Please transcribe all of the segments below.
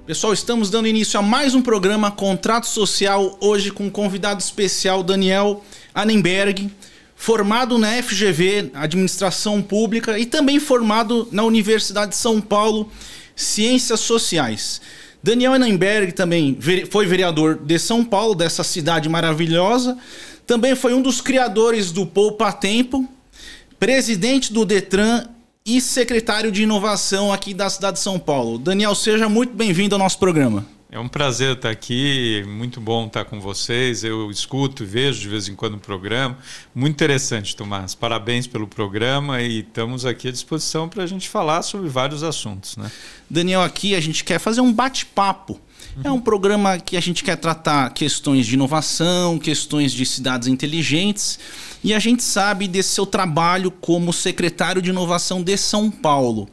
Pessoal, estamos dando início a mais um programa Contrato Social, hoje com um convidado especial, Daniel Annenberg, formado na FGV, Administração Pública, e também formado na Universidade de São Paulo, Ciências Sociais. Daniel Annenberg também foi vereador de São Paulo, dessa cidade maravilhosa, também foi um dos criadores do Poupa Tempo, presidente do Detran e secretário de inovação aqui da cidade de São Paulo. Daniel, seja muito bem-vindo ao nosso programa. É um prazer estar aqui, muito bom estar com vocês. Eu escuto e vejo de vez em quando o programa. Muito interessante, Tomás. Parabéns pelo programa e estamos aqui à disposição para a gente falar sobre vários assuntos, né? Daniel, aqui a gente quer fazer um bate-papo. É um programa que a gente quer tratar questões de inovação, questões de cidades inteligentes, e a gente sabe desse seu trabalho como secretário de inovação de São Paulo.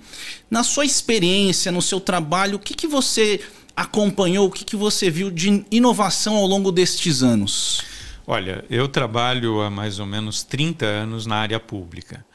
Na sua experiência, no seu trabalho, o que você acompanhou, o que você viu de inovação ao longo destes anos? Olha, eu trabalho há mais ou menos 30 anos na área pública.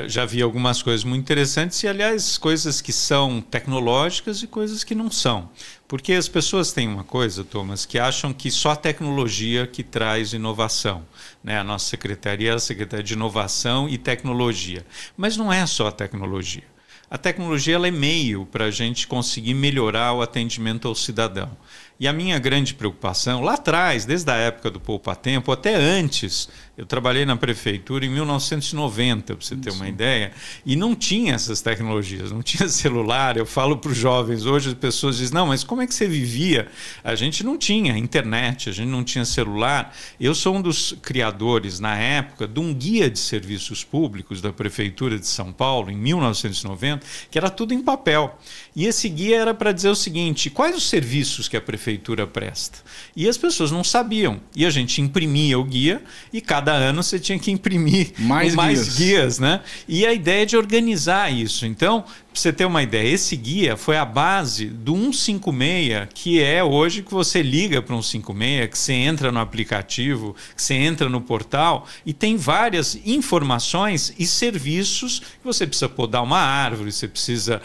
Já vi algumas coisas muito interessantes e, aliás, coisas que são tecnológicas e coisas que não são. Porque as pessoas têm uma coisa, Thomas, que acham que só a tecnologia que traz inovação, né? A nossa secretaria é a Secretaria de Inovação e Tecnologia. Mas não é só a tecnologia. A tecnologia ela é meio para a gente conseguir melhorar o atendimento ao cidadão. E a minha grande preocupação, lá atrás, desde a época do Poupa Tempo, até antes, eu trabalhei na prefeitura em 1990, para você ter uma ideia, e não tinha essas tecnologias, não tinha celular. Eu falo para os jovens, hoje as pessoas dizem, não, mas como é que você vivia? A gente não tinha internet, a gente não tinha celular. Eu sou um dos criadores, na época, de um guia de serviços públicos da Prefeitura de São Paulo, em 1990, que era tudo em papel. E esse guia era para dizer o seguinte, quais os serviços que a prefeitura presta? E as pessoas não sabiam. E a gente imprimia o guia e cada ano você tinha que imprimir mais guias, né? E a ideia é de organizar isso. Então, para você ter uma ideia, esse guia foi a base do 156, que é hoje que você liga para o 156, que você entra no aplicativo, que você entra no portal e tem várias informações e serviços que você precisa podar uma árvore, você precisa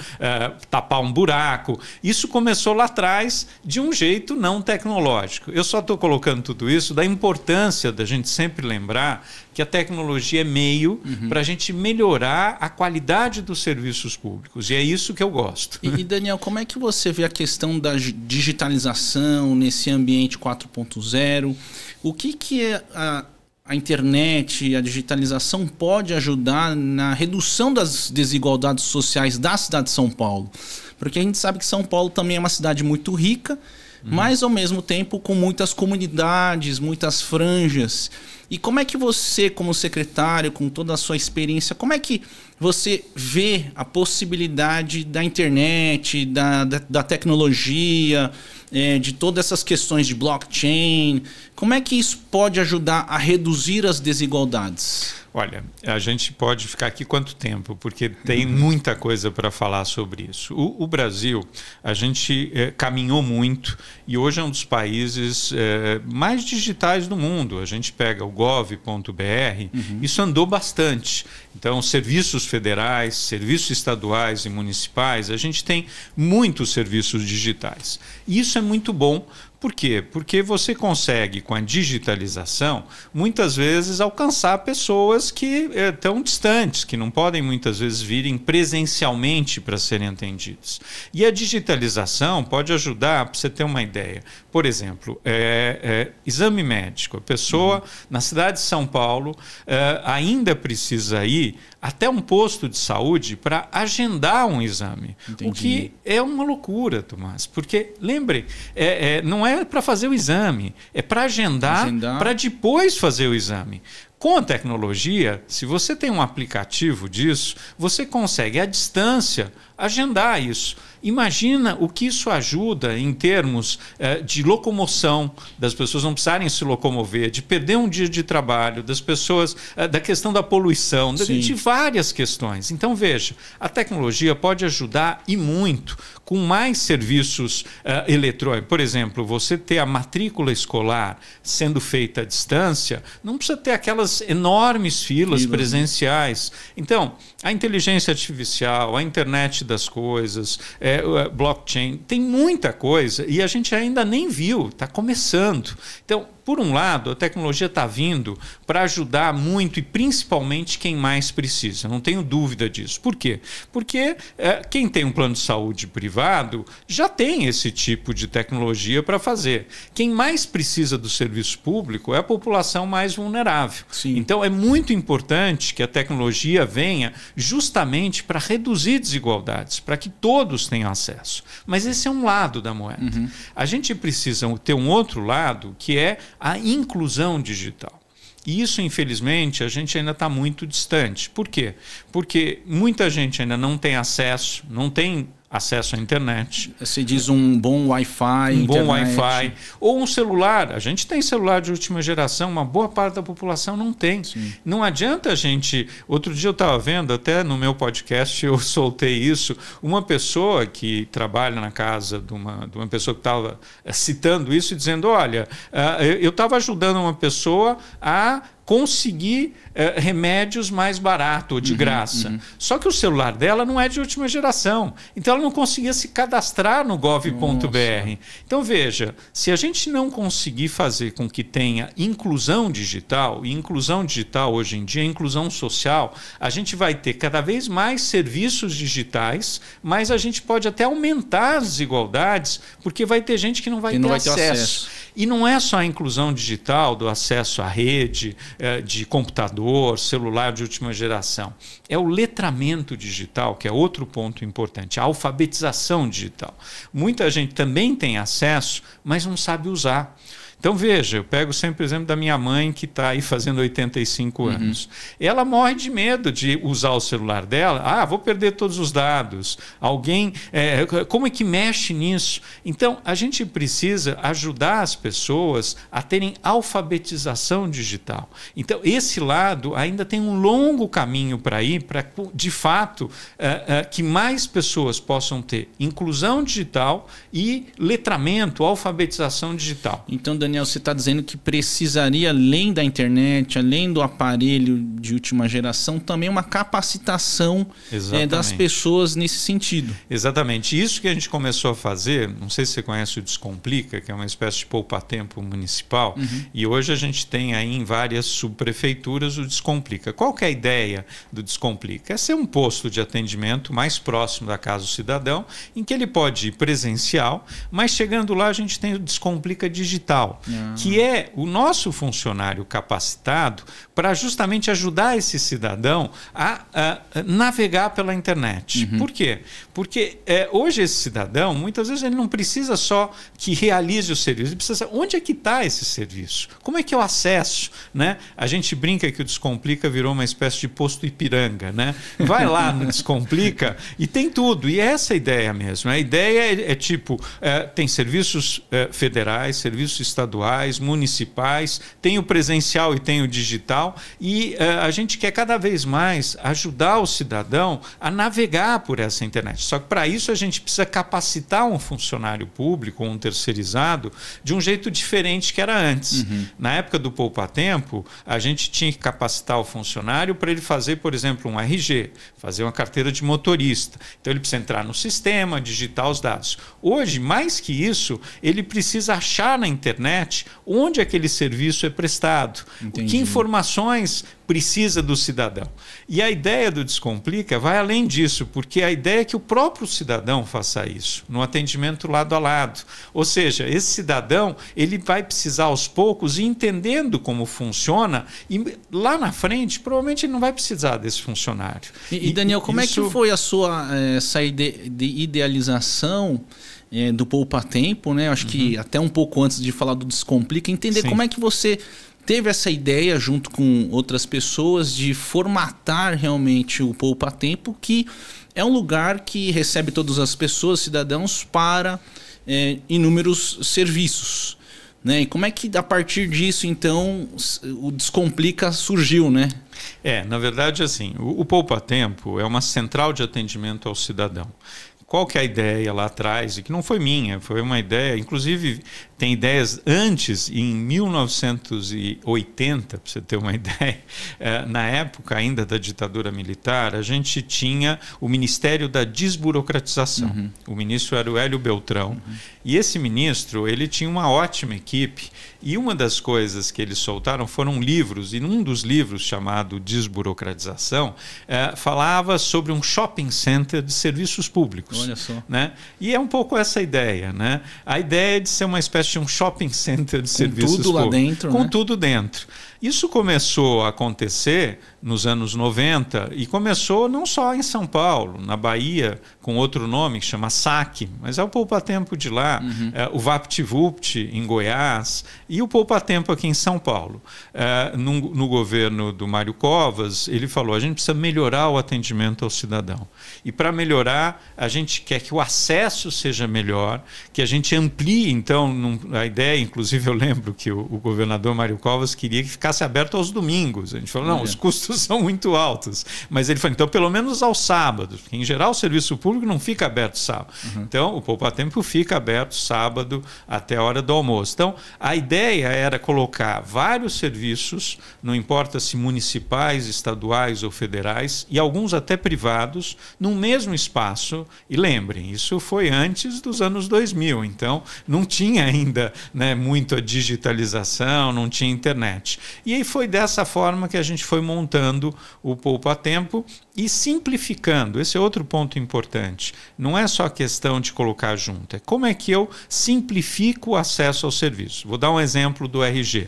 tapar um buraco. Isso começou lá atrás de um jeito não tecnológico. Eu só estou colocando tudo isso da importância da gente sempre lembrar que a tecnologia é meio para a gente melhorar a qualidade dos serviços públicos. E é isso que eu gosto. E Daniel, como é que você vê a questão da digitalização nesse ambiente 4.0? O que a internet, a digitalização pode ajudar na redução das desigualdades sociais da cidade de São Paulo? Porque a gente sabe que São Paulo também é uma cidade muito rica, mas ao mesmo tempo com muitas comunidades, muitas franjas. E como é que você, como secretário, com toda a sua experiência, como é que você vê a possibilidade da internet, da tecnologia, de todas essas questões de blockchain? Como é que isso pode ajudar a reduzir as desigualdades? Olha, a gente pode ficar aqui quanto tempo, porque tem muita coisa para falar sobre isso. O Brasil, a gente caminhou muito e hoje é um dos países mais digitais do mundo. A gente pega o gov.br, isso andou bastante. Então, serviços federais, serviços estaduais e municipais, a gente tem muitos serviços digitais. E isso é muito bom. Por quê? Porque você consegue, com a digitalização, muitas vezes alcançar pessoas que estão distantes, que não podem muitas vezes virem presencialmente para serem atendidos. E a digitalização pode ajudar, para você ter uma ideia. Por exemplo, exame médico. A pessoa, na cidade de São Paulo, ainda precisa ir até um posto de saúde para agendar um exame. Entendi. O que é uma loucura, Tomás, porque, lembre, não é para fazer o exame, é para agendar. Para depois fazer o exame. Com a tecnologia, se você tem um aplicativo disso, você consegue à distância agendar isso. imagina o que isso ajuda em termos de locomoção, das pessoas não precisarem se locomover, de perder um dia de trabalho, das pessoas, da questão da poluição, de várias questões. Então, veja, a tecnologia pode ajudar e muito com mais serviços eletrônicos. Por exemplo, você ter a matrícula escolar sendo feita à distância, não precisa ter aquelas enormes filas presenciais. Então, a inteligência artificial, a internet das coisas, blockchain, tem muita coisa e a gente ainda nem viu, está começando. Então, por um lado, a tecnologia está vindo para ajudar muito e principalmente quem mais precisa. Não tenho dúvida disso. Por quê? Porque quem tem um plano de saúde privado já tem esse tipo de tecnologia para fazer. Quem mais precisa do serviço público é a população mais vulnerável. Sim. Então, é muito importante que a tecnologia venha justamente para reduzir desigualdades, para que todos tenham acesso. Mas esse é um lado da moeda. Uhum. A gente precisa ter um outro lado, que é a inclusão digital. E isso, infelizmente, a gente ainda está muito distante. Por quê? Porque muita gente ainda não tem acesso, não tem acesso à internet. Você diz um bom Wi-Fi, um bom Wi-Fi, ou um celular. A gente tem celular de última geração, uma boa parte da população não tem. Sim. Não adianta a gente... Outro dia eu estava vendo, até no meu podcast eu soltei isso, uma pessoa que trabalha na casa de uma pessoa que estava citando isso e dizendo, olha, eu estava ajudando uma pessoa a conseguir remédios mais barato ou de graça. Só que o celular dela não é de última geração. Então ela não conseguia se cadastrar no gov.br. Então veja, se a gente não conseguir fazer com que tenha inclusão digital, e inclusão digital hoje em dia é inclusão social, a gente vai ter cada vez mais serviços digitais, mas a gente pode até aumentar as desigualdades, porque vai ter gente que não vai ter acesso. E não é só a inclusão digital, do acesso à rede, de computador, celular de última geração. É o letramento digital, que é outro ponto importante, a alfabetização digital. Muita gente também tem acesso, mas não sabe usar. Então, veja, eu pego sempre o exemplo da minha mãe, que está aí fazendo 85 anos. Ela morre de medo de usar o celular dela. Ah, vou perder todos os dados. Alguém... como é que mexe nisso? Então, a gente precisa ajudar as pessoas a terem alfabetização digital. Então, esse lado ainda tem um longo caminho para ir, para, de fato, que mais pessoas possam ter inclusão digital e letramento, alfabetização digital. Então, Daniel, você está dizendo que precisaria, além da internet, além do aparelho de última geração, também uma capacitação das pessoas nesse sentido. Exatamente. Isso que a gente começou a fazer, não sei se você conhece o Descomplica, que é uma espécie de poupa-tempo municipal, e hoje a gente tem aí em várias subprefeituras o Descomplica. Qual que é a ideia do Descomplica? É ser um posto de atendimento mais próximo da casa do cidadão, em que ele pode ir presencial, mas chegando lá a gente tem o Descomplica digital, que é o nosso funcionário capacitado para justamente ajudar esse cidadão a navegar pela internet. Por quê? Porque hoje esse cidadão, muitas vezes ele não precisa só que realize o serviço, ele precisa saber onde é que está esse serviço, como é que eu acesso, né? A gente brinca que o Descomplica virou uma espécie de posto Ipiranga, né? Vai lá no Descomplica e tem tudo, e essa é a ideia mesmo. A ideia é tipo, tem serviços federais, serviços estaduais, municipais, tem o presencial e tem o digital, e a gente quer cada vez mais ajudar o cidadão a navegar por essa internet. Só que para isso a gente precisa capacitar um funcionário público, um terceirizado, de um jeito diferente que era antes. Na época do poupa-tempo, a gente tinha que capacitar o funcionário para ele fazer, por exemplo, um RG, fazer uma carteira de motorista. Então ele precisa entrar no sistema, digitar os dados. Hoje, mais que isso, ele precisa achar na internet onde aquele serviço é prestado, que informações precisa do cidadão. E a ideia do Descomplica vai além disso, porque a ideia é que o próprio cidadão faça isso, no atendimento lado a lado. Ou seja, esse cidadão ele vai precisar aos poucos ir entendendo como funciona, e lá na frente provavelmente ele não vai precisar desse funcionário. E Daniel, como é que foi a sua essa idealização do poupa-tempo, né? Acho que até um pouco antes de falar do Descomplica, entender como é que você teve essa ideia, junto com outras pessoas, de formatar realmente o Poupa Tempo, que é um lugar que recebe todas as pessoas, cidadãos, para inúmeros serviços. Né? E como é que, a partir disso, então, o Descomplica surgiu, né? Na verdade, assim, o Poupa Tempo é uma central de atendimento ao cidadão. Qual que é a ideia lá atrás, e que não foi minha, foi uma ideia, inclusive tem ideias antes, em 1980, para você ter uma ideia, na época ainda da ditadura militar, a gente tinha o Ministério da Desburocratização. O ministro era o Hélio Beltrão, e esse ministro, ele tinha uma ótima equipe, e uma das coisas que eles soltaram foram livros, e num dos livros, chamado Desburocratização, falava sobre um shopping center de serviços públicos. Olha só. Né? E é um pouco essa ideia, né? A ideia é de ser uma espécie de um shopping center de serviços públicos. Com tudo lá dentro, Com né? tudo dentro. Isso começou a acontecer nos anos 90 e começou não só em São Paulo, na Bahia, com outro nome que chama SAC, mas é o Poupa Tempo de lá, o VaptVupt em Goiás e o Poupa Tempo aqui em São Paulo. No governo do Mário Covas, ele falou, a gente precisa melhorar o atendimento ao cidadão. E para melhorar, a gente quer que o acesso seja melhor, que a gente amplie, então, a ideia, inclusive eu lembro que o governador Mário Covas queria que ficasse aberto aos domingos. A gente falou, não, os custos são muito altos. Mas ele falou, então pelo menos aos sábados, porque em geral o serviço público não fica aberto sábado. Então o Poupa Tempo fica aberto sábado até a hora do almoço. Então a ideia era colocar vários serviços, não importa se municipais, estaduais ou federais, e alguns até privados, num mesmo espaço. E lembrem, isso foi antes dos anos 2000, então não tinha ainda, né, muito a digitalização, não tinha internet. E aí foi dessa forma que a gente foi montando o Poupa Tempo e simplificando. Esse é outro ponto importante. Não é só questão de colocar junto, é como é que eu simplifico o acesso ao serviço. Vou dar um exemplo do RG.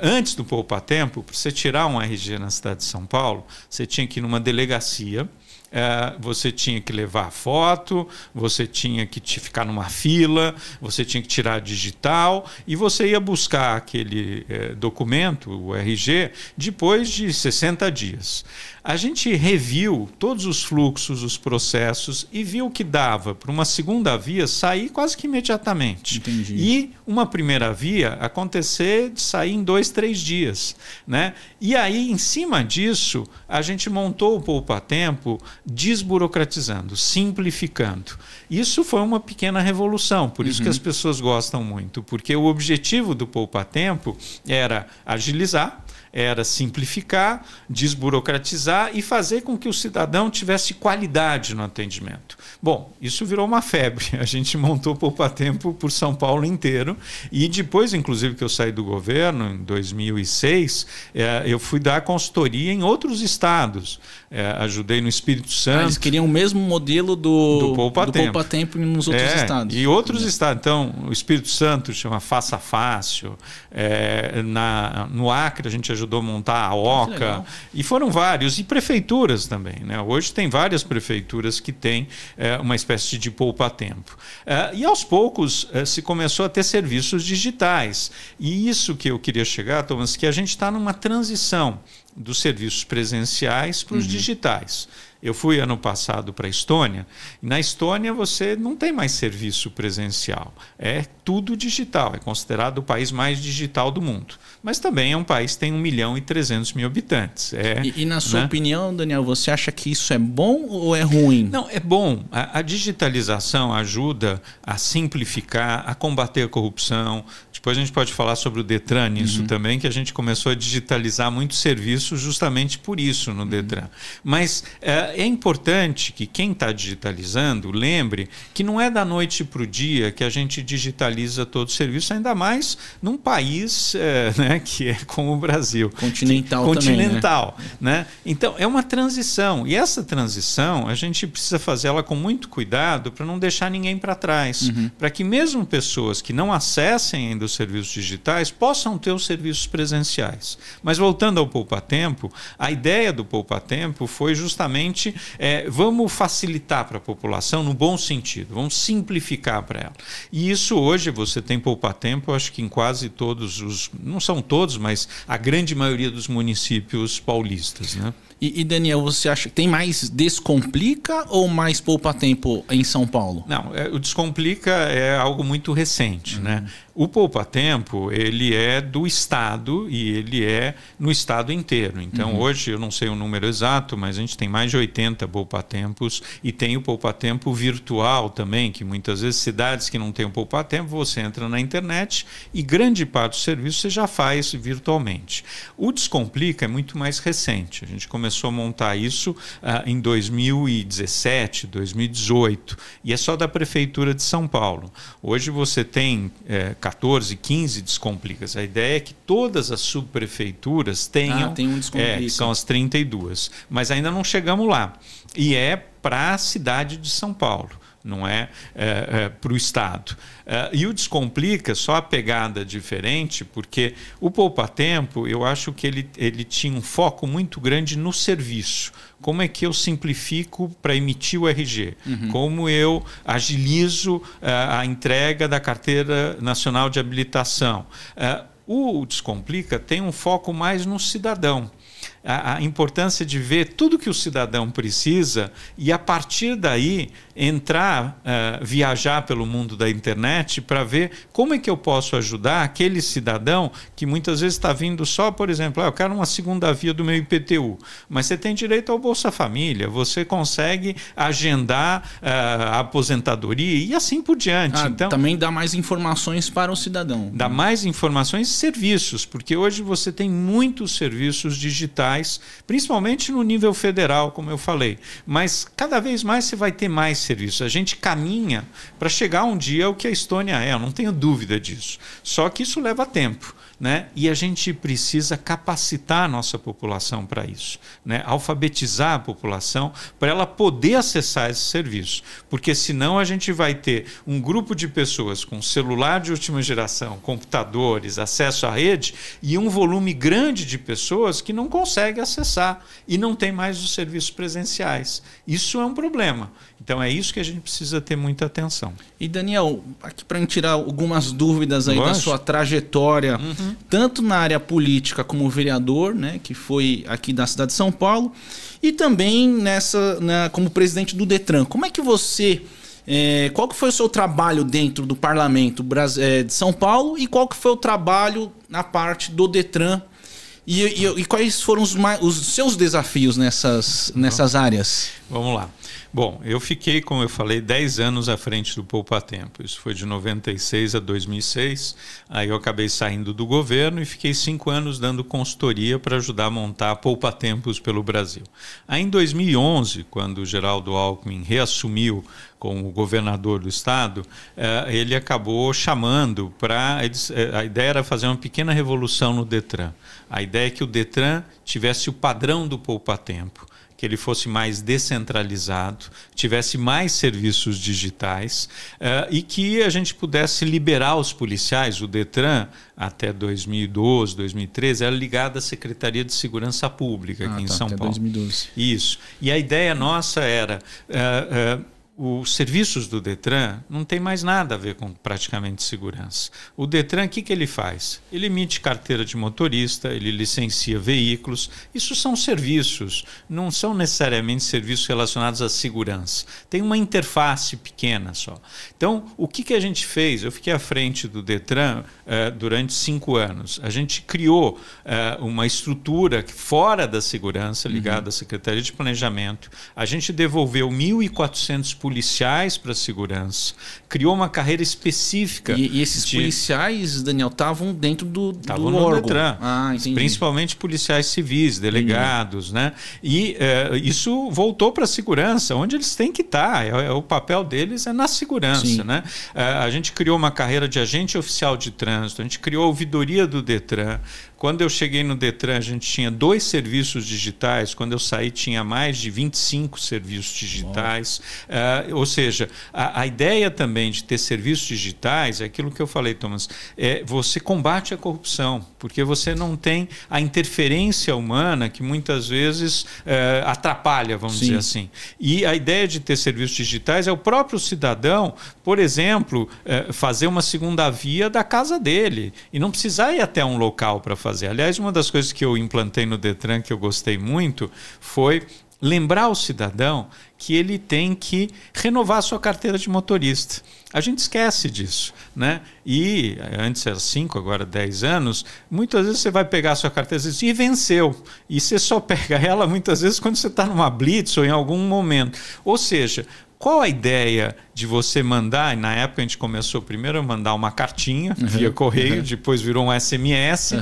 Antes do Poupa Tempo, para você tirar um RG na cidade de São Paulo, você tinha que ir numa delegacia, você tinha que levar a foto, você tinha que ficar numa fila, você tinha que tirar digital e você ia buscar aquele documento, o RG, depois de 60 dias. A gente reviu todos os fluxos, os processos e viu que dava para uma segunda via sair quase que imediatamente. Entendi. E uma primeira via acontecer de sair em 2, 3 dias. Né? E aí, em cima disso, a gente montou o Poupa Tempo desburocratizando, simplificando. Isso foi uma pequena revolução, por isso que as pessoas gostam muito, porque o objetivo do Poupa Tempo era agilizar, era simplificar, desburocratizar e fazer com que o cidadão tivesse qualidade no atendimento. Bom, isso virou uma febre. A gente montou Poupa Tempo por São Paulo inteiro e depois, inclusive, que eu saí do governo, em 2006, eu fui dar consultoria em outros estados. Ajudei no Espírito Santo. Eles queriam o mesmo modelo do Poupa Tempo nos outros estados. E outros estados. Então, o Espírito Santo chama Faça Fácil. No Acre, a gente ajudou a montar a OCA. E foram vários. E prefeituras também. Né? Hoje tem várias prefeituras que têm uma espécie de Poupa Tempo. E aos poucos se começou a ter serviços digitais. E isso que eu queria chegar, Thomas, que a gente está numa transição dos serviços presenciais para os digitais. Eu fui ano passado para a Estônia, e na Estônia você não tem mais serviço presencial, é tudo digital, é considerado o país mais digital do mundo. Mas também é um país que tem 1.300.000 habitantes. E na sua opinião, Daniel, você acha que isso é bom ou é ruim? Não, é bom. A digitalização ajuda a simplificar, a combater a corrupção. Depois a gente pode falar sobre o Detran nisso também, que a gente começou a digitalizar muitos serviços justamente por isso no Detran. Mas é importante que quem está digitalizando lembre que não é da noite para o dia que a gente digitaliza todo o serviço, ainda mais num país né, que é como o Brasil. Continental também, né? Então, é uma transição. E essa transição, a gente precisa fazer ela com muito cuidado para não deixar ninguém para trás. Para que mesmo pessoas que não acessem ainda o serviços digitais possam ter os serviços presenciais. Mas voltando ao poupa-tempo, a ideia do poupa-tempo foi justamente vamos facilitar para a população no bom sentido, vamos simplificar para ela. E isso hoje você tem poupa-tempo, acho que em quase todos os, não são todos, mas a grande maioria dos municípios paulistas, né? E Daniel, você acha que tem mais Descomplica ou mais poupa-tempo em São Paulo? Não, o Descomplica é algo muito recente, né? O poupa-tempo, ele é do Estado e ele é no Estado inteiro. Então, hoje, eu não sei o número exato, mas a gente tem mais de 80 poupa-tempos e tem o poupa-tempo virtual também, que muitas vezes cidades que não têm o poupa-tempo, você entra na internet e grande parte do serviço você já faz virtualmente. O Descomplica é muito mais recente. A gente começou a montar isso em 2017, 2018, e é só da Prefeitura de São Paulo. Hoje você tem 14, 15 Descomplicas. A ideia é que todas as subprefeituras tenham, tem um Descomplica. Que são as 32, mas ainda não chegamos lá. E é para a cidade de São Paulo, não é para o Estado. E o Descomplica, só a pegada diferente, porque o poupa-tempo, eu acho que ele tinha um foco muito grande no serviço. Como é que eu simplifico para emitir o RG? Como eu agilizo a entrega da Carteira Nacional de Habilitação? O Descomplica tem um foco mais no cidadão. A importância de ver tudo que o cidadão precisa e, a partir daí, entrar, viajar pelo mundo da internet para ver como é que eu posso ajudar aquele cidadão que muitas vezes está vindo só, por exemplo, eu quero uma segunda via do meu IPTU, mas você tem direito ao Bolsa Família, você consegue agendar a aposentadoria e assim por diante. Então, também dá mais informações para o cidadão. Dá mais informações e serviços, porque hoje você tem muitos serviços digitais, principalmente no nível federal, como eu falei. Mas cada vez mais você vai ter mais serviços. A gente caminha para chegar um dia ao que a Estônia é, eu não tenho dúvida disso. Só que isso leva tempo, né? E a gente precisa capacitar a nossa população para isso, né? Alfabetizar a população para ela poder acessar esse serviço. Porque senão a gente vai ter um grupo de pessoas com celular de última geração, computadores, acesso à rede e um volume grande de pessoas que não consegue acessar e não tem mais os serviços presenciais. Isso é um problema. Então é isso que a gente precisa ter muita atenção. E Daniel, aqui para tirar algumas dúvidas aí da sua trajetória, tanto na área política como vereador, né, que foi aqui da cidade de São Paulo, e também como presidente do Detran. Como é que você... qual que foi o seu trabalho dentro do Parlamento de São Paulo e qual que foi o trabalho na parte do Detran? E quais foram os seus desafios nessas áreas? Vamos lá. Bom, eu fiquei, como eu falei, 10 anos à frente do poupa-tempo. Isso foi de 96 a 2006. Aí eu acabei saindo do governo e fiquei 5 anos dando consultoria para ajudar a montar poupa-tempos pelo Brasil. Aí em 2011, quando o Geraldo Alckmin reassumiu como governador do estado, ele acabou chamando para... A ideia era fazer uma pequena revolução no Detran. A ideia é que o Detran tivesse o padrão do poupa-tempo, que ele fosse mais descentralizado, tivesse mais serviços digitais e que a gente pudesse liberar os policiais. O Detran, até 2012, 2013, era ligado à Secretaria de Segurança Pública aqui em São Paulo. 2012. Isso. E a ideia nossa era... os serviços do Detran não tem mais nada a ver com praticamente segurança. O Detran, o que ele faz? Ele emite carteira de motorista, ele licencia veículos. Isso são serviços, não são necessariamente serviços relacionados à segurança. Tem uma interface pequena só. Então, o que a gente fez? Eu fiquei à frente do Detran durante 5 anos. A gente criou uma estrutura fora da segurança, ligada à Secretaria de Planejamento. A gente devolveu 1.400 policiais para a segurança, criou uma carreira específica. E esses policiais, Daniel, estavam dentro do no órgão. Detran, principalmente policiais civis, delegados, né? E isso voltou para a segurança, onde eles têm que estar. O papel deles é na segurança, né? A gente criou uma carreira de agente oficial de trânsito, a gente criou a ouvidoria do Detran. Quando eu cheguei no Detran, a gente tinha 2 serviços digitais. Quando eu saí, tinha mais de 25 serviços digitais. Ou seja, a ideia também de ter serviços digitais, é aquilo que eu falei, Thomas, você combate a corrupção, porque você não tem a interferência humana que muitas vezes atrapalha, vamos dizer assim. E a ideia de ter serviços digitais é o próprio cidadão, por exemplo, fazer uma segunda via da casa dele e não precisar ir até um local para fazer. Aliás, uma das coisas que eu implantei no Detran, que eu gostei muito, foi lembrar o cidadão que ele tem que renovar a sua carteira de motorista. A gente esquece disso, né? E antes era 5, agora 10 anos, muitas vezes você vai pegar a sua carteira e venceu. E você só pega ela muitas vezes quando você está numa blitz ou em algum momento. Ou seja, qual a ideia de você mandar, e na época a gente começou primeiro a mandar uma cartinha via correio, depois virou um SMS,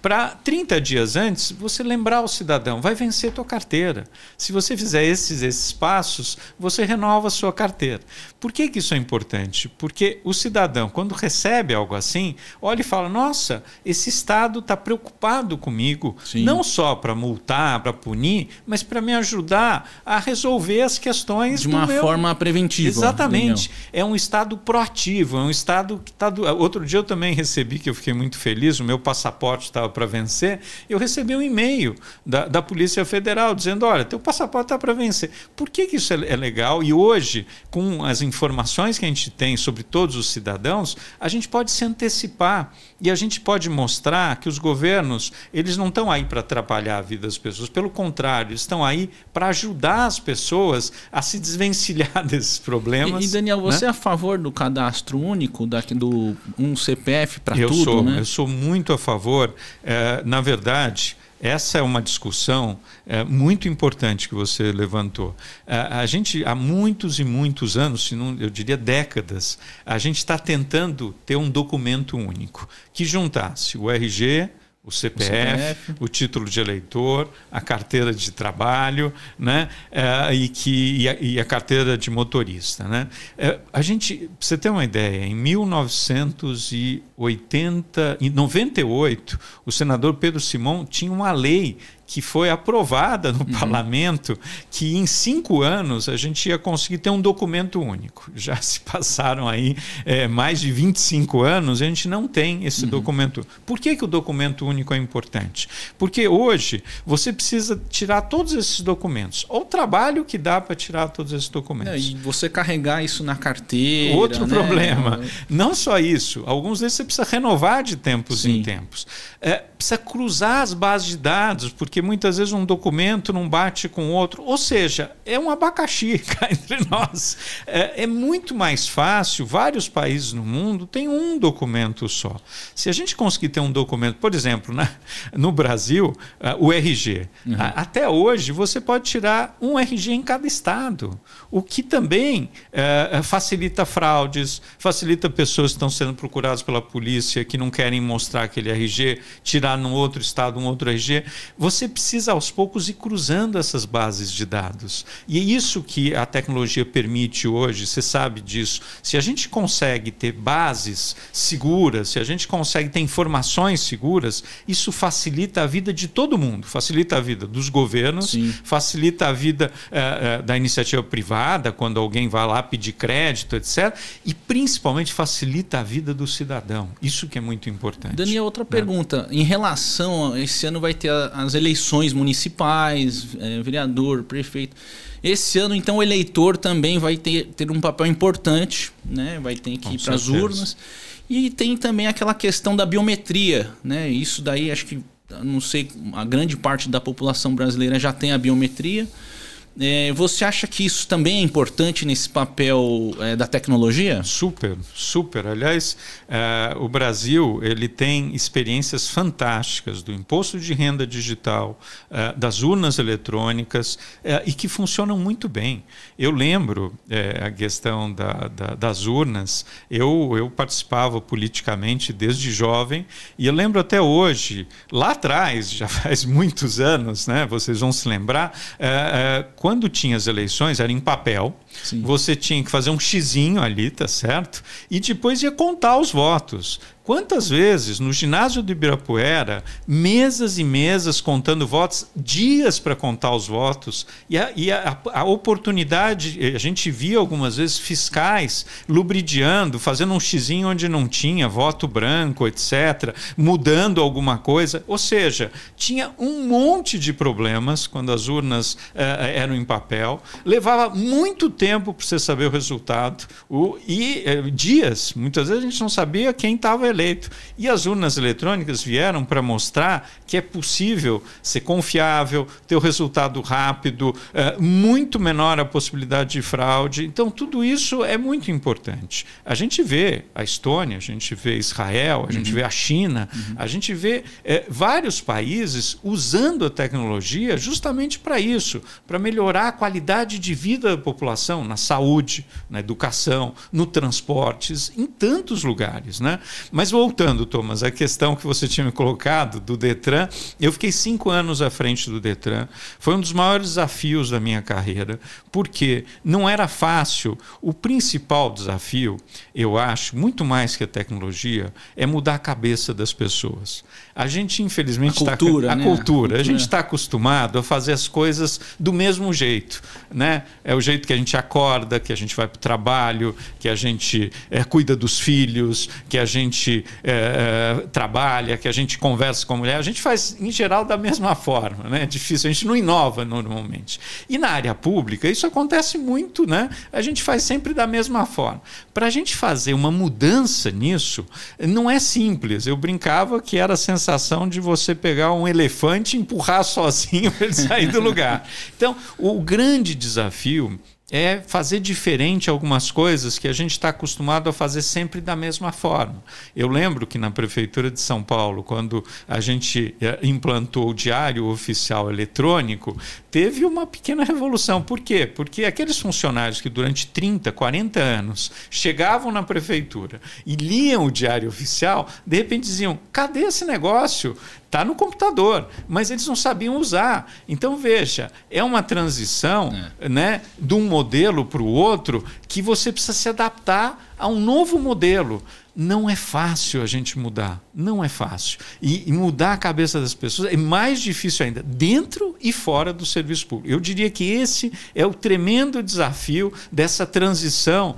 para 30 dias antes você lembrar o cidadão, vai vencer tua carteira. Se você fizer esses passos, você renova a sua carteira. Por que isso é importante? Porque o cidadão, quando recebe algo assim, olha e fala, nossa, esse Estado está preocupado comigo, não só para multar, para punir, mas para me ajudar a resolver as questões de uma forma preventiva. Exatamente. É um Estado proativo, é um Estado que está... Outro dia eu também recebi, que eu fiquei muito feliz, o meu passaporte estava para vencer, eu recebi um e-mail da Polícia Federal dizendo, olha, teu passaporte está para vencer. Por que isso é legal? E hoje, com as informações que a gente tem sobre todos os cidadãos, a gente pode se antecipar e a gente pode mostrar que os governos, eles não estão aí para atrapalhar a vida das pessoas, pelo contrário, eles estão aí para ajudar as pessoas a se desvencilhar desses problemas. E Daniel, você é a favor do cadastro único, do um CPF para tudo, né? Eu sou muito a favor. Na verdade, essa é uma discussão muito importante que você levantou. A gente, há muitos e muitos anos, se não, eu diria décadas, a gente está tentando ter um documento único que juntasse o RG, o CPF, o título de eleitor, a carteira de trabalho, né? E a carteira de motorista. Né? A gente, pra você ter uma ideia, em 1998, o senador Pedro Simão tinha uma lei que foi aprovada no parlamento, que em 5 anos a gente ia conseguir ter um documento único. Já se passaram aí mais de 25 anos e a gente não tem esse documento. Por que o documento único é importante? Porque hoje você precisa tirar todos esses documentos. Ou o trabalho que dá para tirar todos esses documentos. E você carregar isso na carteira. Outro problema. Não só isso. Alguns deles você precisa renovar de tempos em tempos. Precisa cruzar as bases de dados, porque muitas vezes um documento não bate com o outro. Ou seja, é um abacaxi cá entre nós. É muito mais fácil. Vários países no mundo têm um documento só. Se a gente conseguir ter um documento, por exemplo, no Brasil, o RG. Até hoje, você pode tirar um RG em cada estado, o que também facilita fraudes, facilita pessoas que estão sendo procuradas pela polícia, que não querem mostrar aquele RG, tirar num outro estado um outro RG. Você precisa aos poucos ir cruzando essas bases de dados. E é isso que a tecnologia permite hoje, você sabe disso. Se a gente consegue ter bases seguras, se a gente consegue ter informações seguras, isso facilita a vida de todo mundo. Facilita a vida dos governos, facilita a vida da iniciativa privada, quando alguém vai lá pedir crédito, etc. E principalmente facilita a vida do cidadão. Isso que é muito importante. Daniel, outra pergunta. Em relação a esse ano vai ter as eleições municipais, vereador, prefeito. Esse ano, então, o eleitor também vai ter um papel importante, né? Vai ter que ir para as urnas. E tem também aquela questão da biometria, né? Isso daí, acho que, não sei, a grande parte da população brasileira já tem a biometria. Você acha que isso também é importante nesse papel da tecnologia? Super, super. Aliás, o Brasil ele tem experiências fantásticas do imposto de renda digital, das urnas eletrônicas, e que funcionam muito bem. Eu lembro a questão das urnas, eu participava politicamente desde jovem, e eu lembro até hoje, lá atrás, já faz muitos anos, né, vocês vão se lembrar, quando tinha as eleições, era em papel, você tinha que fazer um xizinho ali, tá certo? E depois ia contar os votos. Quantas vezes no ginásio do Ibirapuera, mesas e mesas contando votos, dias para contar os votos, e a oportunidade, a gente via algumas vezes fiscais lubridiando, fazendo um xizinho onde não tinha, voto branco, etc., mudando alguma coisa. Ou seja, tinha um monte de problemas quando as urnas eram em papel, levava muito tempo para você saber o resultado, dias, muitas vezes a gente não sabia quem estava eleito. E as urnas eletrônicas vieram para mostrar que é possível ser confiável, ter o resultado rápido, muito menor a possibilidade de fraude. Então, tudo isso é muito importante. A gente vê a Estônia, a gente vê Israel, a gente vê a China, a gente vê vários países usando a tecnologia justamente para isso, para melhorar a qualidade de vida da população, na saúde, na educação, no transportes, em tantos lugares, né? Mas voltando, Thomas, à questão que você tinha me colocado do Detran, eu fiquei 5 anos à frente do Detran. Foi um dos maiores desafios da minha carreira, porque não era fácil. O principal desafio, eu acho, muito mais que a tecnologia, é mudar a cabeça das pessoas. A gente, infelizmente, a cultura. A gente está acostumado a fazer as coisas do mesmo jeito, né? É o jeito que a gente acorda, que a gente vai para o trabalho, que a gente cuida dos filhos, que a gente trabalha, que a gente conversa com a mulher. A gente faz, em geral, da mesma forma, né? É difícil, a gente não inova normalmente. E na área pública, isso acontece muito, né? A gente faz sempre da mesma forma. Para a gente fazer uma mudança nisso, não é simples. Eu brincava que era a sensação de você pegar um elefante e empurrar sozinho para ele sair do lugar. Então, o grande desafio é fazer diferente algumas coisas que a gente está acostumado a fazer sempre da mesma forma. Eu lembro que na Prefeitura de São Paulo, quando a gente implantou o Diário Oficial Eletrônico, teve uma pequena revolução. Por quê? Porque aqueles funcionários que durante 30, 40 anos chegavam na Prefeitura e liam o Diário Oficial, de repente diziam, cadê esse negócio? Está no computador, mas eles não sabiam usar. Então, veja, é uma transição, né, de um modelo para o outro que você precisa se adaptar a um novo modelo. Não é fácil a gente mudar, não é fácil. E mudar a cabeça das pessoas é mais difícil ainda, dentro e fora do serviço público. Eu diria que esse é o tremendo desafio dessa transição,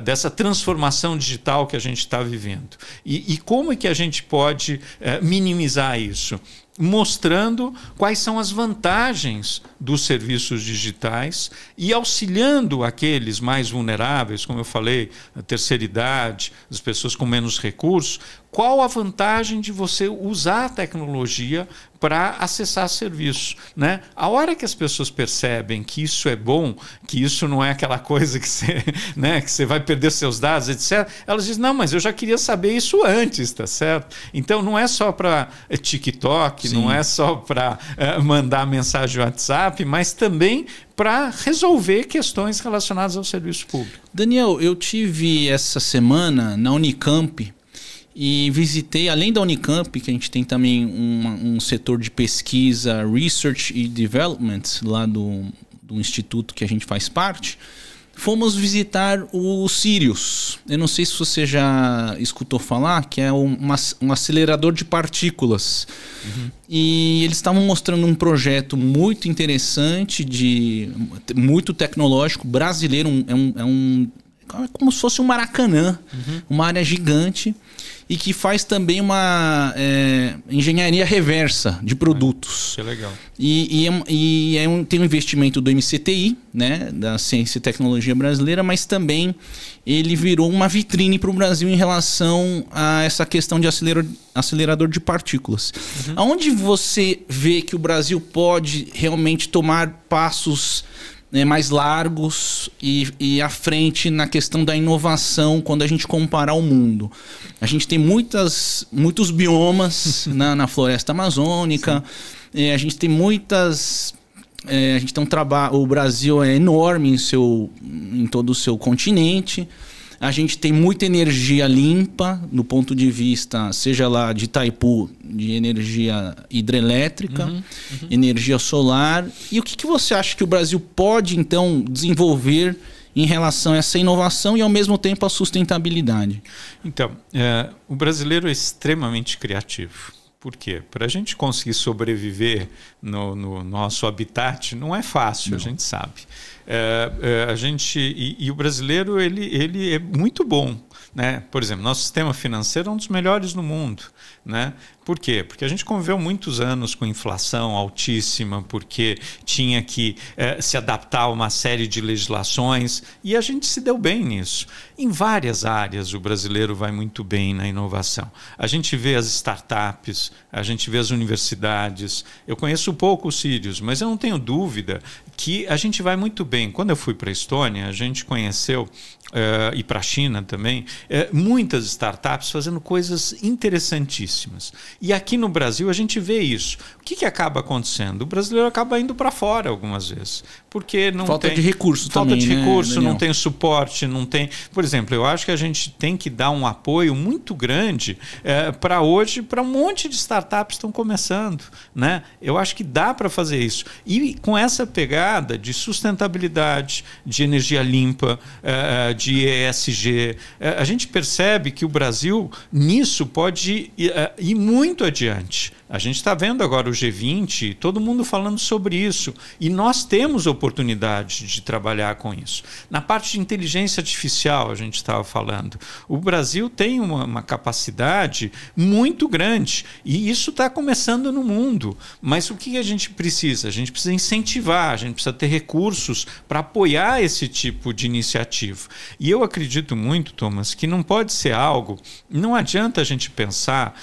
dessa transformação digital que a gente está vivendo. E como é que a gente pode minimizar isso? Mostrando quais são as vantagens dos serviços digitais e auxiliando aqueles mais vulneráveis, como eu falei, a terceira idade, as pessoas com menos recursos, qual a vantagem de você usar a tecnologia para acessar serviços, né? A hora que as pessoas percebem que isso é bom, que isso não é aquela coisa que você, né, que você vai perder seus dados, etc., elas dizem, não, mas eu já queria saber isso antes, tá certo? Então não é só para TikTok, não é só para mandar mensagem no WhatsApp, mas também para resolver questões relacionadas ao serviço público. Daniel, eu tive essa semana na Unicamp e visitei, além da Unicamp, que a gente tem também um setor de pesquisa, Research e Development, lá do instituto que a gente faz parte, fomos visitar o Sirius. Eu não sei se você já escutou falar, que é um acelerador de partículas. E eles estavam mostrando um projeto muito interessante, muito tecnológico, brasileiro, é como se fosse um Maracanã, uma área gigante, e que faz também uma engenharia reversa de produtos. Que legal. Tem um investimento do MCTI, né, da Ciência e Tecnologia Brasileira, mas também ele virou uma vitrine para o Brasil em relação a essa questão de acelerador de partículas. Aonde você vê que o Brasil pode realmente tomar passos mais largos e à frente na questão da inovação quando a gente comparar o mundo? A gente tem muitos biomas na floresta amazônica, a gente tem muitas... a gente tem o Brasil é enorme em todo o seu continente. A gente tem muita energia limpa, no ponto de vista, seja lá de Itaipu, de energia hidrelétrica, energia solar. E o que você acha que o Brasil pode, então, desenvolver em relação a essa inovação e, ao mesmo tempo, a sustentabilidade? Então, o brasileiro é extremamente criativo. Por quê? Para a gente conseguir sobreviver no nosso habitat não é fácil, a gente sabe. E o brasileiro ele é muito bom, né? Por exemplo, nosso sistema financeiro é um dos melhores no mundo, né? Por quê? Porque a gente conviveu muitos anos com inflação altíssima, porque tinha que se adaptar a uma série de legislações e a gente se deu bem nisso. Em várias áreas o brasileiro vai muito bem na inovação. A gente vê as startups, a gente vê as universidades. Eu conheço pouco o Sirius, mas eu não tenho dúvida que a gente vai muito bem. Quando eu fui para a Estônia, a gente conheceu, e para a China também, muitas startups fazendo coisas interessantíssimas. E aqui no Brasil a gente vê isso. O que acaba acontecendo? O brasileiro acaba indo para fora algumas vezes. Porque não falta tem de recurso falta também, de recurso, Daniel? não tem suporte, não tem. Por exemplo, eu acho que a gente tem que dar um apoio muito grande para hoje, para um monte de startups que estão começando, né? Eu acho que dá para fazer isso. E com essa pegada de sustentabilidade, de energia limpa, de ESG, a gente percebe que o Brasil nisso pode ir muito adiante. A gente está vendo agora o G20, todo mundo falando sobre isso. E nós temos oportunidade de trabalhar com isso. Na parte de inteligência artificial, a gente estava falando. O Brasil tem uma capacidade muito grande. E isso está começando no mundo. Mas o que a gente precisa? A gente precisa incentivar, a gente precisa ter recursos para apoiar esse tipo de iniciativa. E eu acredito muito, Thomas, que não pode ser algo... Não adianta a gente pensar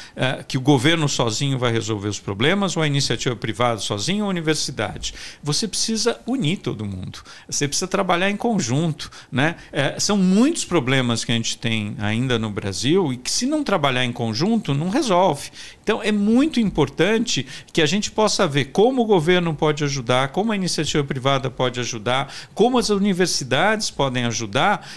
que o governo sozinho vai resolver os problemas, ou a iniciativa privada sozinha, ou a universidade. Você precisa unir todo mundo. Você precisa trabalhar em conjunto, né? São muitos problemas que a gente tem ainda no Brasil e que, se não trabalhar em conjunto, não resolve. Então, é muito importante que a gente possa ver como o governo pode ajudar, como a iniciativa privada pode ajudar, como as universidades podem ajudar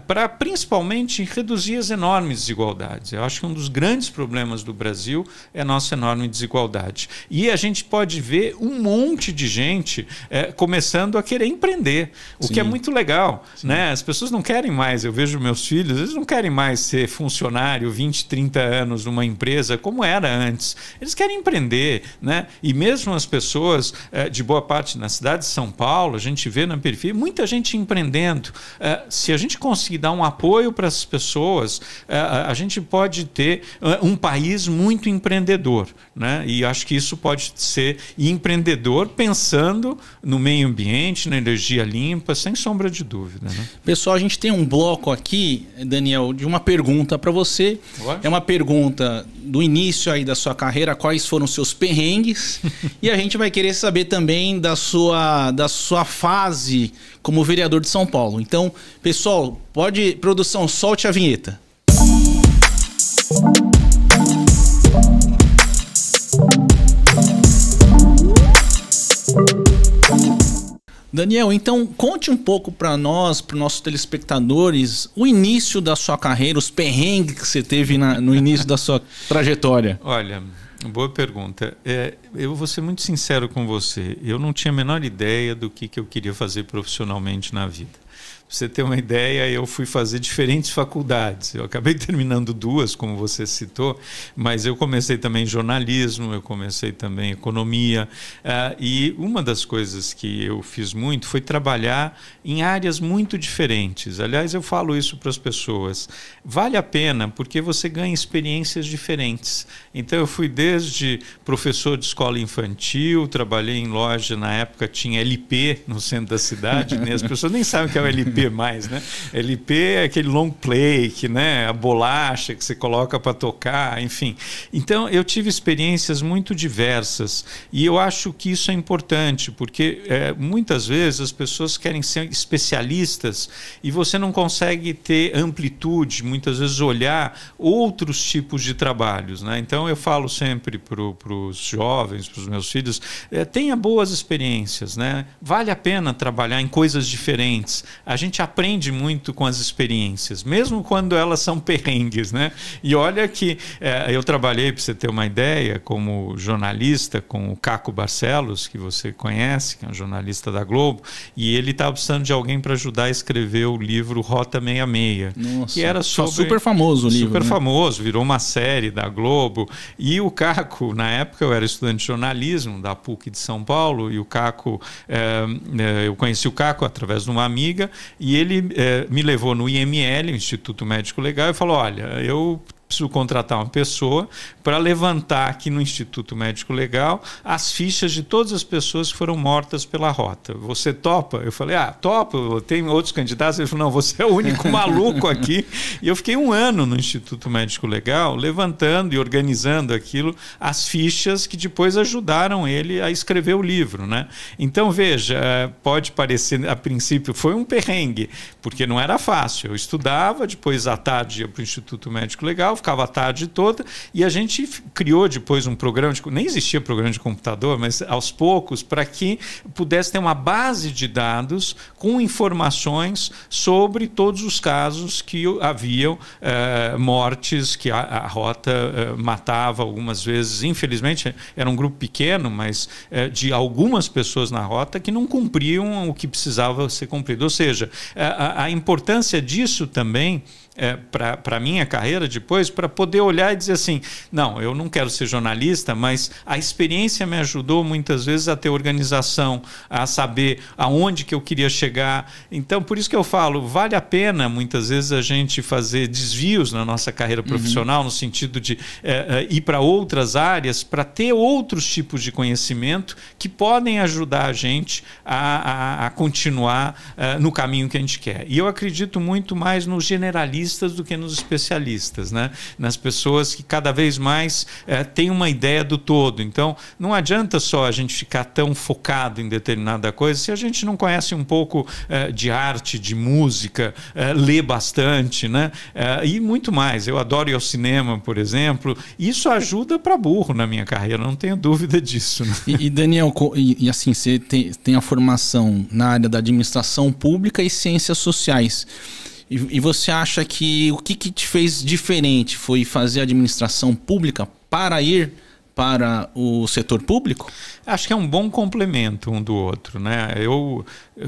para, principalmente, reduzir as enormes desigualdades. Eu acho que um dos grandes problemas do Brasil é a nossa enorme desigualdade. E a gente pode ver um monte de gente começando a querer empreender, o que é muito legal, né? As pessoas não querem mais, eu vejo meus filhos, eles não querem mais ser funcionário 20, 30 anos numa empresa como era antes. Eles querem empreender, né? E mesmo as pessoas de boa parte na cidade de São Paulo, a gente vê na periferia muita gente empreendendo. Se a gente conseguir dar um apoio para essas pessoas, a gente pode ter um país muito empreendedor, né? E acho que isso pode ser empreendedor pensando no meio ambiente, na energia limpa, sem sombra de dúvida, né? Pessoal, a gente tem um bloco aqui, Daniel, de uma pergunta para você. É uma pergunta do início aí da sua carreira, quais foram os seus perrengues? E a gente vai querer saber também da sua fase como vereador de São Paulo. Então, pessoal, produção, solte a vinheta. Daniel, então conte um pouco para nós, para os nossos telespectadores, o início da sua carreira, os perrengues que você teve no início da sua trajetória. Olha, boa pergunta. Eu vou ser muito sincero com você. Eu não tinha a menor ideia do que eu queria fazer profissionalmente na vida. Pra você ter uma ideia, eu fui fazer diferentes faculdades. Eu acabei terminando 2, como você citou, mas eu comecei também jornalismo, eu comecei também economia. E uma das coisas que eu fiz muito foi trabalhar em áreas muito diferentes. Aliás, eu falo isso para as pessoas. Vale a pena porque você ganha experiências diferentes. Então, eu fui desde professor de escola infantil, trabalhei em loja, na época tinha LP no centro da cidade, né? As pessoas nem sabem o que é o LP mais, né? LP é aquele long play, né? A bolacha que você coloca para tocar, enfim. Então, eu tive experiências muito diversas e eu acho que isso é importante, porque muitas vezes as pessoas querem ser especialistas e você não consegue ter amplitude, muitas vezes olhar outros tipos de trabalhos, né? Então, eu falo sempre para os jovens, para os meus filhos, tenha boas experiências, né? Vale a pena trabalhar em coisas diferentes. A gente gente aprende muito com as experiências, mesmo quando elas são perrengues, né? E olha que eu trabalhei, para você ter uma ideia, como jornalista com o Caco Barcelos, que você conhece, que é um jornalista da Globo, e ele estava precisando de alguém para ajudar a escrever o livro Rota 66. Nossa, que era sobre... super famoso o livro. Super né? famoso, virou uma série da Globo. E o Caco, na época eu era estudante de jornalismo da PUC de São Paulo, e o Caco, eu conheci o Caco através de uma amiga, e ele me levou no IML, Instituto Médico Legal, e falou: olha, eu preciso contratar uma pessoa para levantar aqui no Instituto Médico Legal as fichas de todas as pessoas que foram mortas pela rota. Você topa? Eu falei: topo, tem outros candidatos. Ele falou: não, você é o único maluco aqui. E eu fiquei 1 ano no Instituto Médico Legal levantando e organizando aquilo, as fichas que depois ajudaram ele a escrever o livro, né? Então, veja, pode parecer, a princípio, foi um perrengue, porque não era fácil. Eu estudava, depois à tarde ia para o Instituto Médico Legal, ficava a tarde toda, e a gente criou depois um programa, nem existia programa de computador, mas aos poucos, para que pudesse ter uma base de dados com informações sobre todos os casos que haviam mortes, que a rota matava algumas vezes. Infelizmente, era um grupo pequeno, mas de algumas pessoas na rota que não cumpriam o que precisava ser cumprido. Ou seja, a importância disso também para a minha carreira depois, para poder olhar e dizer assim: não, eu não quero ser jornalista, mas a experiência me ajudou muitas vezes a ter organização, a saber aonde que eu queria chegar. Então, por isso que eu falo, vale a pena muitas vezes a gente fazer desvios na nossa carreira profissional, no sentido de ir para outras áreas, para ter outros tipos de conhecimento que podem ajudar a gente a continuar no caminho que a gente quer. E eu acredito muito mais nos generalistas do que nos especialistas, né? Nas pessoas que cada vez mais têm uma ideia do todo. Então, não adianta só a gente ficar tão focado em determinada coisa se a gente não conhece um pouco de arte, de música, lê bastante, né? E muito mais. Eu adoro ir ao cinema, por exemplo. Isso ajuda para burro na minha carreira, não tenho dúvida disso. Né? E Daniel, assim, você tem a formação na área da administração pública e ciências sociais. E você acha que o que te fez diferente foi fazer administração pública para ir para o setor público? Acho que é um bom complemento um do outro, né?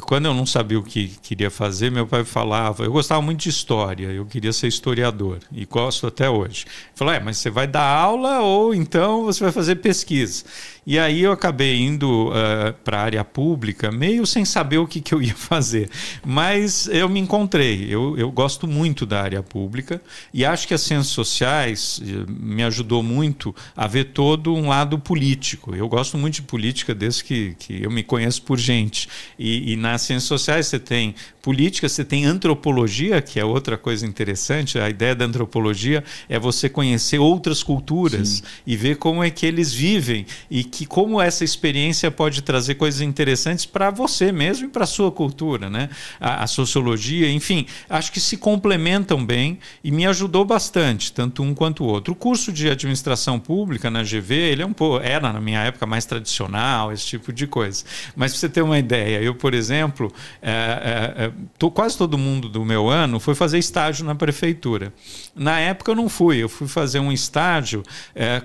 Quando eu não sabia o que queria fazer, meu pai falava, eu gostava muito de história, eu queria ser historiador e gosto até hoje. Ele falou: mas você vai dar aula ou então você vai fazer pesquisa? E aí eu acabei indo para a área pública meio sem saber o que eu ia fazer, mas eu me encontrei. Eu gosto muito da área pública e acho que as ciências sociais me ajudou muito a ver todo um lado político. Eu gosto muito de política desde que eu me conheço por gente. E nas ciências sociais você tem política, você tem antropologia, que é outra coisa interessante. A ideia da antropologia é você conhecer outras culturas. Sim. E ver como é que eles vivem e como essa experiência pode trazer coisas interessantes para você mesmo e para a sua cultura, né? A sociologia, enfim, acho que se complementam bem e me ajudou bastante, tanto um quanto o outro. O curso de administração pública na GV, ele era na minha época mais tradicional, esse tipo de coisa. Mas para você ter uma ideia, eu, por exemplo, quase todo mundo do meu ano foi fazer estágio na prefeitura. Na época eu não fui, eu fui fazer um estágio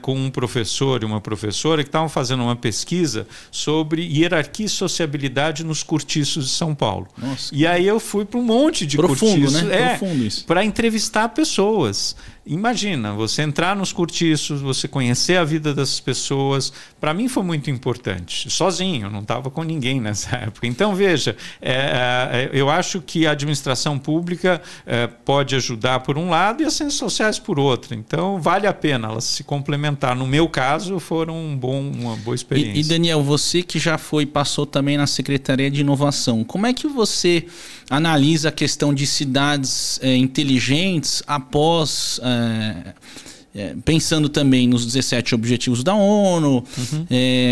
com um professor e uma professora que estavam fazendo uma pesquisa sobre hierarquia e sociabilidade nos cortiços de São Paulo. Nossa. E aí eu fui para um monte de cortiços, né? Para entrevistar pessoas. Imagina, você entrar nos cortiços, você conhecer a vida das pessoas. Para mim foi muito importante. Sozinho, eu não estava com ninguém nessa época. Então, veja, eu acho que a administração pública pode ajudar por um lado e as ciências sociais por outro. Então, vale a pena elas se complementar. No meu caso, foram uma boa experiência. E Daniel, você que já passou também na Secretaria de Inovação, como é que você analisa a questão de cidades inteligentes após... pensando também nos 17 Objetivos da ONU,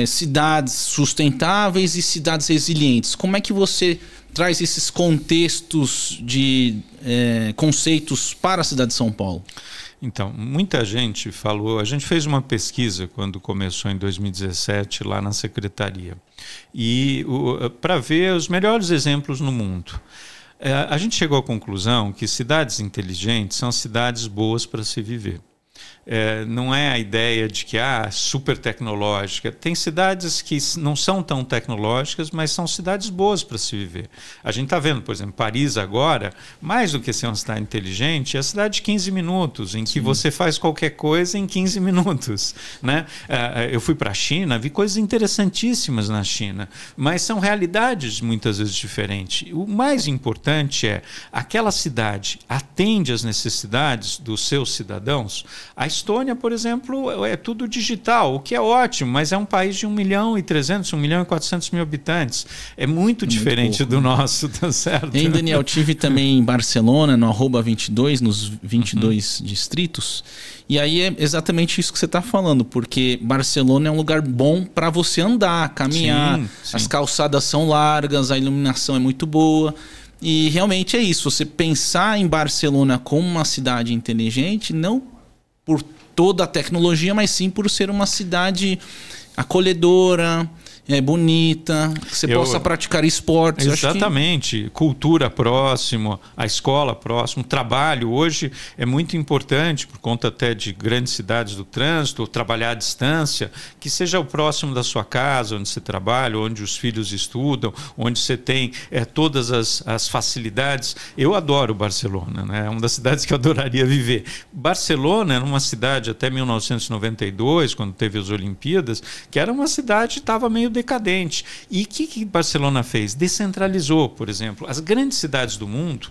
cidades sustentáveis e cidades resilientes. Como é que você traz esses contextos de conceitos para a cidade de São Paulo? Então, muita gente falou... A gente fez uma pesquisa quando começou em 2017 lá na Secretaria, e para ver os melhores exemplos no mundo. A gente chegou à conclusão que cidades inteligentes são cidades boas para se viver. Não é a ideia de que super tecnológica. Tem cidades que não são tão tecnológicas, mas são cidades boas para se viver. A gente está vendo, por exemplo, Paris agora, mais do que ser uma cidade inteligente, é a cidade de 15 minutos, em que você faz qualquer coisa em 15 minutos. Né? Eu fui para a China, vi coisas interessantíssimas na China, mas são realidades muitas vezes diferentes. O mais importante é aquela cidade atende às necessidades dos seus cidadãos. A Estônia, por exemplo, é tudo digital, o que é ótimo, mas é um país de 1.300.000, 1.400.000 habitantes. É muito diferente do nosso, tá certo? E, Daniel, tive também em Barcelona, no @22, nos 22 distritos, e aí é exatamente isso que você está falando, porque Barcelona é um lugar bom para você andar, caminhar, sim. As calçadas são largas, a iluminação é muito boa. E realmente é isso, você pensar em Barcelona como uma cidade inteligente, não por toda a tecnologia, mas sim por ser uma cidade acolhedora, bonita, que você possa praticar esportes. Exatamente. Cultura próximo, a escola próximo, trabalho. Hoje é muito importante, por conta até de grandes cidades do trânsito, trabalhar à distância, que seja o próximo da sua casa, onde você trabalha, onde os filhos estudam, onde você tem todas as facilidades. Eu adoro Barcelona, né? É uma das cidades que eu adoraria viver. Barcelona era uma cidade até 1992, quando teve as Olimpíadas, que era uma cidade que estava meio decadente. E o que Barcelona fez? Descentralizou, por exemplo. As grandes cidades do mundo,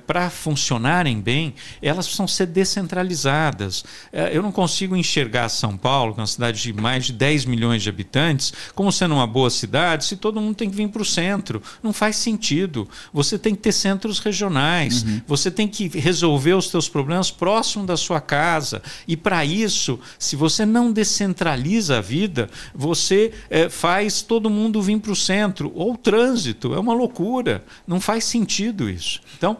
para funcionarem bem, elas precisam ser descentralizadas. Eu não consigo enxergar São Paulo, que é uma cidade de mais de 10 milhões de habitantes, como sendo uma boa cidade, se todo mundo tem que vir para o centro. Não faz sentido. Você tem que ter centros regionais. Você tem que resolver os seus problemas próximo da sua casa. E para isso, se você não descentraliza a vida, você faz todo mundo vir para o centro, ou o trânsito, é uma loucura, não faz sentido isso. Então,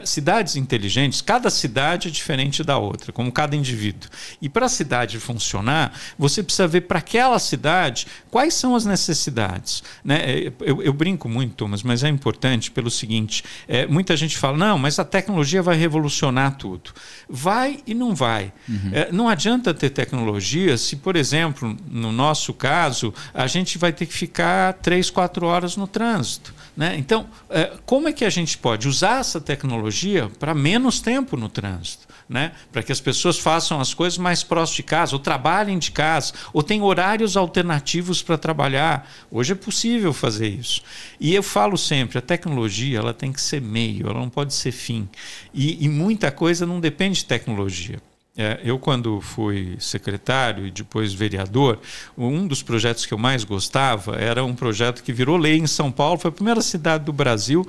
cidades inteligentes, cada cidade é diferente da outra, como cada indivíduo. E para a cidade funcionar, você precisa ver para aquela cidade quais são as necessidades. Né? Eu brinco muito, Thomas, mas é importante pelo seguinte, muita gente fala, não, mas a tecnologia vai revolucionar tudo. Vai e não vai. Não adianta ter tecnologia se, por exemplo, no nosso caso, a gente vai ter que ficar 3, 4 horas no trânsito. Né? Então, como é que a gente pode usar essa tecnologia para menos tempo no trânsito? Né? Para que as pessoas façam as coisas mais próximas de casa, ou trabalhem de casa, ou tenham horários alternativos para trabalhar. Hoje é possível fazer isso. E eu falo sempre, a tecnologia ela tem que ser meio, ela não pode ser fim. E muita coisa não depende de tecnologia. Eu, quando fui secretário e depois vereador, um dos projetos que eu mais gostava era um projeto que virou lei em São Paulo. Foi a primeira cidade do Brasil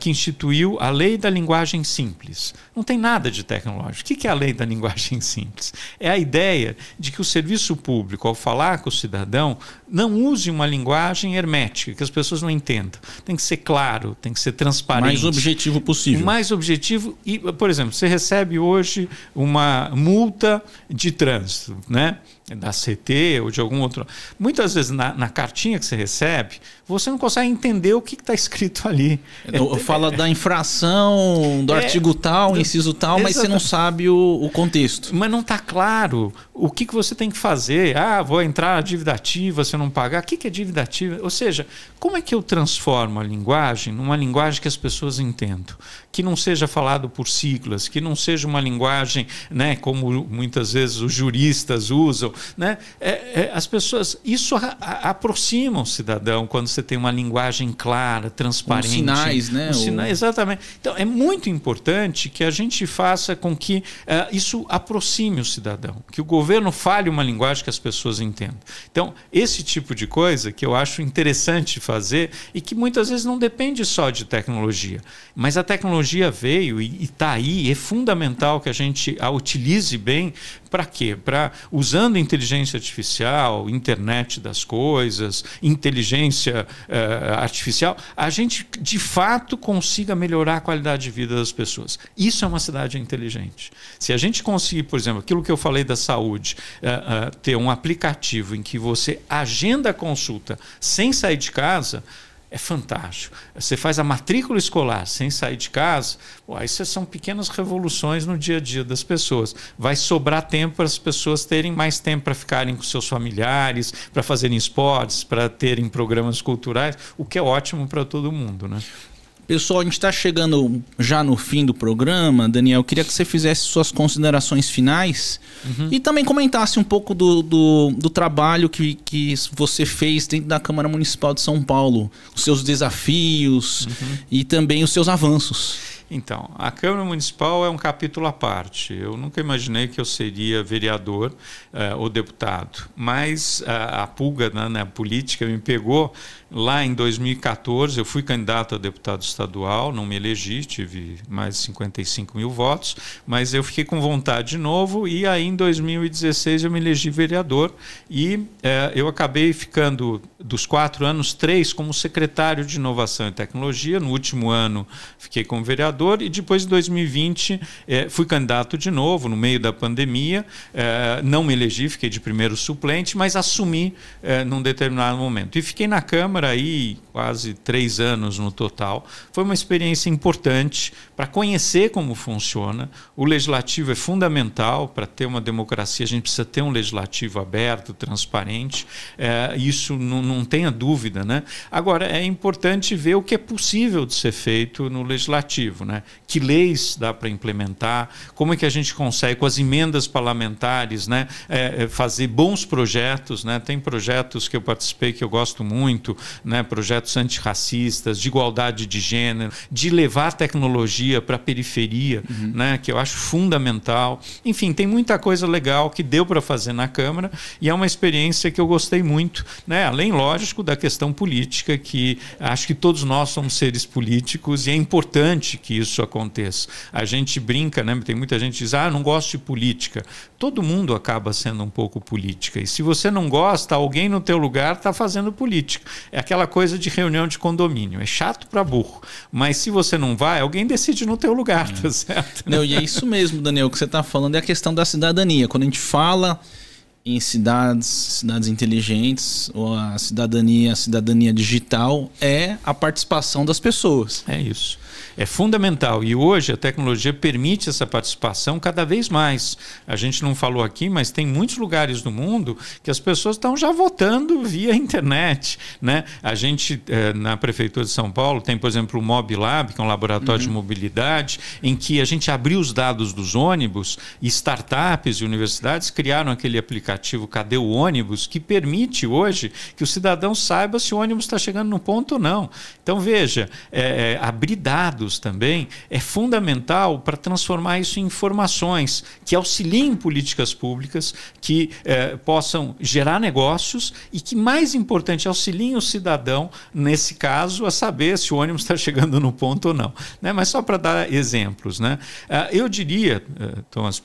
que instituiu a Lei da Linguagem Simples. Não tem nada de tecnológico. O que é a Lei da Linguagem Simples? É a ideia de que o serviço público, ao falar com o cidadão, não use uma linguagem hermética, que as pessoas não entendam. Tem que ser claro, tem que ser transparente. Mais objetivo possível. Mais objetivo. E, por exemplo, você recebe hoje uma multa de trânsito, né? Da CT ou de algum outro. Muitas vezes na cartinha que você recebe, você não consegue entender o que está escrito ali. Fala da infração, do artigo tal, inciso tal, mas você não sabe o contexto. Mas não está claro o que você tem que fazer. Vou entrar a dívida ativa, se eu não pagar. O que é dívida ativa? Ou seja, como é que eu transformo a linguagem numa linguagem que as pessoas entendam? Que não seja falado por siglas, que não seja uma linguagem, né, como muitas vezes os juristas usam. Né? As pessoas, isso aproxima o cidadão quando você tem uma linguagem clara, transparente. Os sinais, né? Exatamente. Então, é muito importante que a gente faça com que isso aproxime o cidadão, que o governo fale uma linguagem que as pessoas entendam. Então, esse tipo de coisa que eu acho interessante fazer e que muitas vezes não depende só de tecnologia, mas a tecnologia veio e está aí, é fundamental que a gente a utilize bem. Para quê? Usando inteligência artificial, internet das coisas, inteligência artificial, a gente de fato consiga melhorar a qualidade de vida das pessoas. Isso é uma cidade inteligente. Se a gente conseguir, por exemplo, aquilo que eu falei da saúde, ter um aplicativo em que você agenda a consulta sem sair de casa, é fantástico. Você faz a matrícula escolar sem sair de casa, aí são pequenas revoluções no dia a dia das pessoas. Vai sobrar tempo para as pessoas terem mais tempo para ficarem com seus familiares, para fazerem esportes, para terem programas culturais, o que é ótimo para todo mundo, né? Pessoal, a gente está chegando já no fim do programa. Daniel, eu queria que você fizesse suas considerações finais e também comentasse um pouco do trabalho que você fez dentro da Câmara Municipal de São Paulo, os seus desafios e também os seus avanços. Então, a Câmara Municipal é um capítulo à parte. Eu nunca imaginei que eu seria vereador ou deputado, mas a pulga na política me pegou lá em 2014. Eu fui candidato a deputado estadual, não me elegi, tive mais de 55 mil votos, mas eu fiquei com vontade de novo e aí em 2016 eu me elegi vereador e eu acabei ficando dos 4 anos, 3 como secretário de Inovação e Tecnologia. No último ano fiquei como vereador e depois, em 2020, fui candidato de novo, no meio da pandemia. Não me elegi, fiquei de primeiro suplente, mas assumi num determinado momento. E fiquei na Câmara aí quase 3 anos no total. Foi uma experiência importante para conhecer como funciona. O legislativo é fundamental para ter uma democracia. A gente precisa ter um legislativo aberto, transparente. Isso não tenha dúvida, né? Agora, é importante ver o que é possível de ser feito no legislativo, né? Que leis dá para implementar, como é que a gente consegue, com as emendas parlamentares, né, fazer bons projetos, né? Tem projetos que eu participei que eu gosto muito, né, projetos antirracistas, de igualdade de gênero, de levar tecnologia para a periferia, né, que eu acho fundamental. Enfim, tem muita coisa legal que deu para fazer na Câmara e é uma experiência que eu gostei muito, né? Além, lógico, da questão política, que acho que todos nós somos seres políticos e é importante que isso aconteça. A gente brinca, né? Tem muita gente que diz, não gosto de política. Todo mundo acaba sendo um pouco política. E se você não gosta, alguém no teu lugar está fazendo política. É aquela coisa de reunião de condomínio. É chato para burro. Mas se você não vai, alguém decide no teu lugar, tá certo? Não, e é isso mesmo, Daniel, o que você está falando é a questão da cidadania. Quando a gente fala em cidades inteligentes, ou a cidadania digital, é a participação das pessoas. É isso. É fundamental e hoje a tecnologia permite essa participação cada vez mais. A gente não falou aqui, mas tem muitos lugares do mundo que as pessoas estão já votando via internet, né? A gente, na Prefeitura de São Paulo, tem, por exemplo, o MobLab, que é um laboratório de mobilidade, em que a gente abriu os dados dos ônibus e startups e universidades criaram aquele aplicativo Cadê o Ônibus, que permite hoje que o cidadão saiba se o ônibus está chegando no ponto ou não. Então, veja, abrir dados também é fundamental para transformar isso em informações que auxiliem políticas públicas, que possam gerar negócios e que, mais importante, auxiliem o cidadão, nesse caso, a saber se o ônibus está chegando no ponto ou não, né? Mas só para dar exemplos, né? Eu diria, Thomas,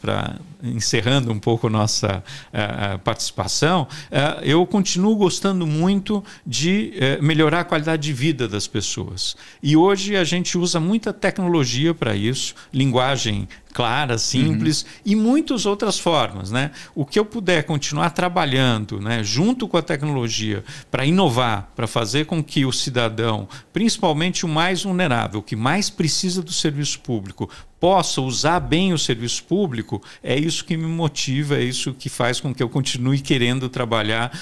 encerrando um pouco nossa participação, eu continuo gostando muito de melhorar a qualidade de vida das pessoas. E hoje a gente usa muita tecnologia para isso, linguagem clara, simples e muitas outras formas, né? O que eu puder continuar trabalhando, né, junto com a tecnologia para inovar, para fazer com que o cidadão, principalmente o mais vulnerável, que mais precisa do serviço público, possa usar bem o serviço público, é isso que me motiva, é isso que faz com que eu continue querendo trabalhar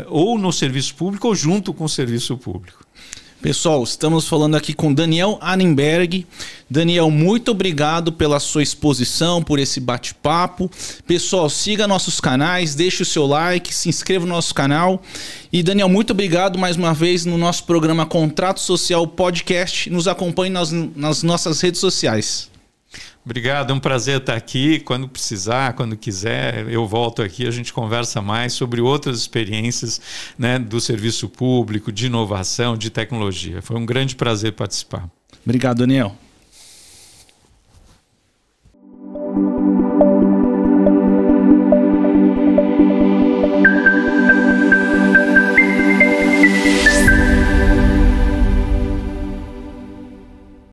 ou no serviço público ou junto com o serviço público. Pessoal, estamos falando aqui com Daniel Annenberg. Daniel, muito obrigado pela sua exposição, por esse bate-papo. Pessoal, siga nossos canais, deixe o seu like, se inscreva no nosso canal. E Daniel, muito obrigado mais uma vez no nosso programa Contrato Social Podcast. Nos acompanhe nas nossas redes sociais. Obrigado, é um prazer estar aqui. Quando precisar, quando quiser, eu volto aqui, a gente conversa mais sobre outras experiências, né, do serviço público, de inovação, de tecnologia. Foi um grande prazer participar. Obrigado, Daniel.